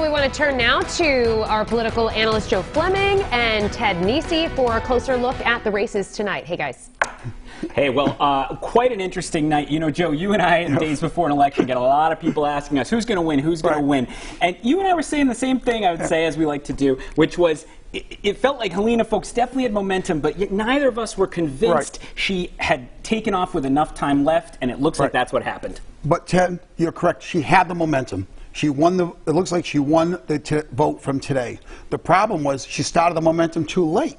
We want to turn now to our political analyst Joe Fleming and Ted Nesi for a closer look at the races tonight. Hey, guys. Hey, well, quite an interesting night. You know, Joe, you and I, in days before an election, get a lot of people asking us, who's going to win, who's going to win? And you and I were saying the same thing, I would say, as we like to do, which was, it felt like Helena Foulkes definitely had momentum, but yet neither of us were convinced she had taken off with enough time left, and it looks like that's what happened. But, Ted, you're correct. She had the momentum. She won it looks like she won the vote from today. The problem was she started the momentum too late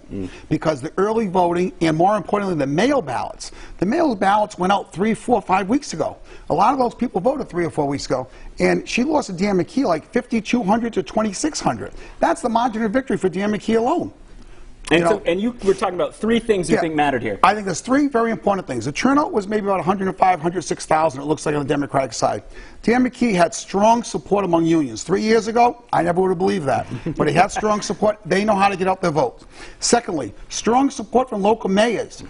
because the early voting and, more importantly, the mail ballots. The mail ballots went out 3, 4, 5 weeks ago. A lot of those people voted 3 or 4 weeks ago, and she lost to Dan McKee like 5,200 to 2,600. That's the margin of victory for Dan McKee alone. And you were talking about 3 things you think mattered here. I think there's 3 very important things. The turnout was maybe about 105, 106,000, it looks like, on the Democratic side. Dan McKee had strong support among unions. 3 years ago, I never would have believed that. But he had strong support. They know how to get out their votes. Secondly, strong support from local mayors.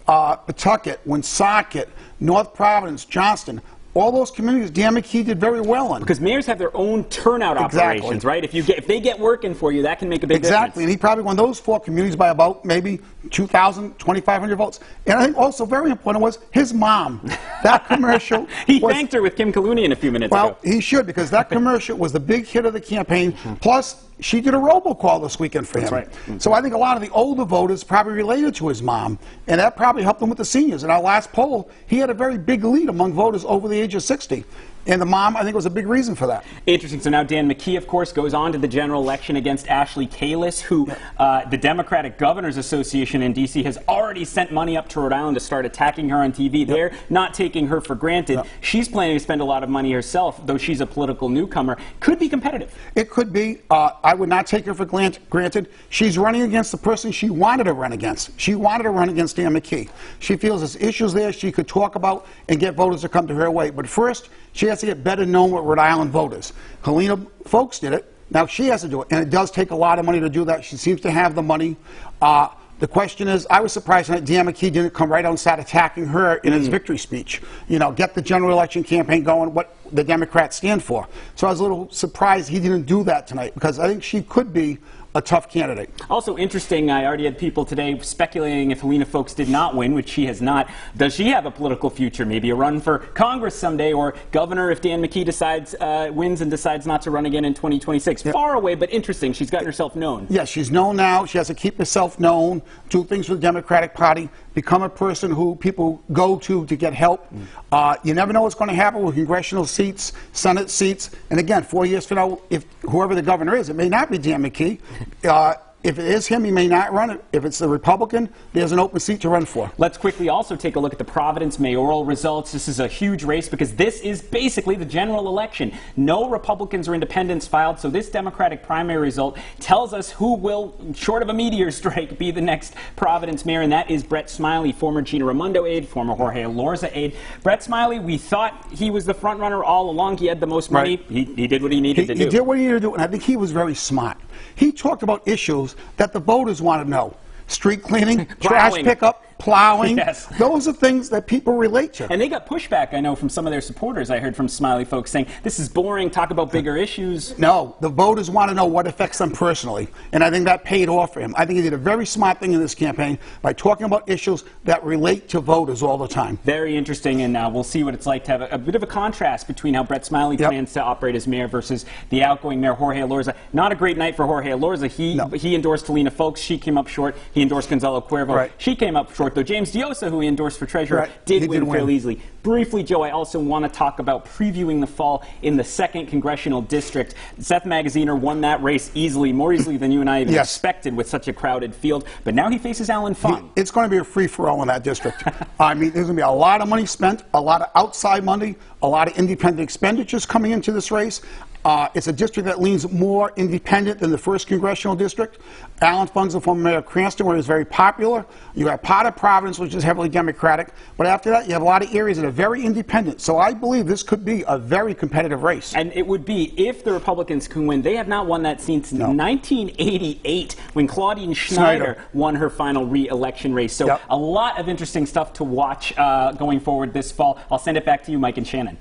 Pawtucket, Woonsocket, North Providence, Johnston. All those communities, Dan McKee did very well in. Because mayors have their own turnout operations, right? If they get working for you, that can make a big difference. Exactly, and he probably won those 4 communities by about maybe 2,000, 2,500 votes. And I think also very important was his mom. That commercial. He thanked her with Kim Kalunian a few minutes ago. Well, he should, because that commercial was the big hit of the campaign. Plus, she did a robocall this weekend for him. That's right. So I think a lot of the older voters probably related to his mom, and that probably helped him with the seniors. In our last poll, he had a very big lead among voters over the age of 60. And the mom, I think, was a big reason for that. Interesting. So now Dan McKee, of course, goes on to the general election against Ashley Kalus, who the Democratic Governors Association in D.C. has already sent money up to Rhode Island to start attacking her on TV. They're not taking her for granted. She's planning to spend a lot of money herself, though she's a political newcomer. Could be competitive. It could be. I would not take her for granted. She's running against the person she wanted to run against. She wanted to run against Dan McKee. She feels there's issues there she could talk about and get voters to come to her way. But first, she has to get better known with Rhode Island voters. Helena Foulkes did it. Now she has to do it. And it does take a lot of money to do that. She seems to have the money. The question is, I was surprised that Dan McKee didn't come right out and start attacking her in his victory speech. You know, get the general election campaign going, what the Democrats stand for. So I was a little surprised he didn't do that tonight, because I think she could be a tough candidate. Also interesting, I already had people today speculating if Helena Foulkes did not win, which she has not. Does she have a political future? Maybe a run for Congress someday, or governor if Dan McKee decides wins and decides not to run again in 2026. Far away, but interesting. She's gotten herself known. Yes, she's known now. She has to keep herself known, do things for the Democratic Party, become a person who people go to get help. You never know what's going to happen with congressional seats, Senate seats. And again, 4 years from now, if whoever the governor is, it may not be Dan McKee. If it is him, he may not run it. If it's the Republican, there's an open seat to run for. Let's quickly also take a look at the Providence mayoral results. This is a huge race because this is basically the general election. No Republicans or independents filed, so this Democratic primary result tells us who will, short of a meteor strike, be the next Providence mayor, and that is Brett Smiley, former Gina Raimondo aide, former Jorge Elorza aide. Brett Smiley, we thought he was the front runner all along. He had the most money. He did what he needed to do. He did what he needed to do, and I think he was very smart. He talked about issues that the voters want to know. Street cleaning, trash pickup, plowing. Those are things that people relate to. And they got pushback, I know, from some of their supporters. I heard from Smiley folks saying, this is boring, talk about bigger issues. No, the voters want to know what affects them personally. And I think that paid off for him. I think he did a very smart thing in this campaign by talking about issues that relate to voters all the time. Very interesting, and we'll see what it's like to have a bit of a contrast between how Brett Smiley plans to operate as mayor versus the outgoing mayor, Jorge Elorza. Not a great night for Jorge Elorza. He endorsed Helena Foulkes. She came up short. He endorsed Gonzalo Cuervo. She came up short, though James Diosa, who he endorsed for treasurer, did win fairly easily. Briefly, Joe, I also want to talk about previewing the fall in the 2nd Congressional District. Seth Magaziner won that race easily, more easily than you and I even expected with such a crowded field. But now he faces Alan Fung. It's going to be a free-for-all in that district. I mean, there's going to be a lot of money spent, a lot of outside money, a lot of independent expenditures coming into this race. It's a district that leans more independent than the 1st Congressional District. Alan Fung's the former mayor of Cranston, where he's very popular. You have part of Providence, which is heavily Democratic. But after that, you have a lot of areas that are very independent. So I believe this could be a very competitive race. And it would be, if the Republicans can win. They have not won that since 1988, when Claudine Schneider won her final re-election race. So a lot of interesting stuff to watch going forward this fall. I'll send it back to you, Mike and Shannon.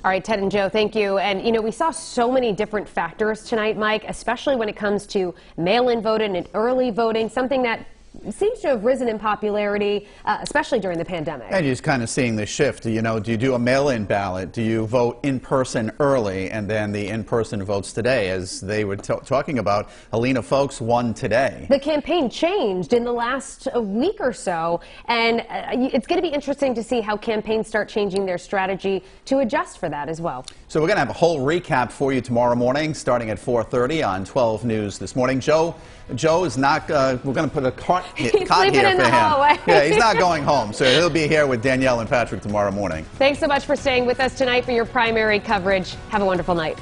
All right, Ted and Joe, thank you. And, you know, we saw so many different factors tonight, Mike, especially when it comes to mail-in voting and early voting, something that seems to have risen in popularity, especially during the pandemic. And you're just kind of seeing the shift. You know, do you do a mail-in ballot? Do you vote in person early and then the in-person votes today? As they were talking about, Helena Folks won today. The campaign changed in the last week or so, and it's going to be interesting to see how campaigns start changing their strategy to adjust for that as well. So we're going to have a whole recap for you tomorrow morning, starting at 4:30 on 12 News this morning. Joe is not, we're going to put a cot here for him. Hallway. Yeah, he's not going home, so he'll be here with Danielle and Patrick tomorrow morning. Thanks so much for staying with us tonight for your primary coverage. Have a wonderful night.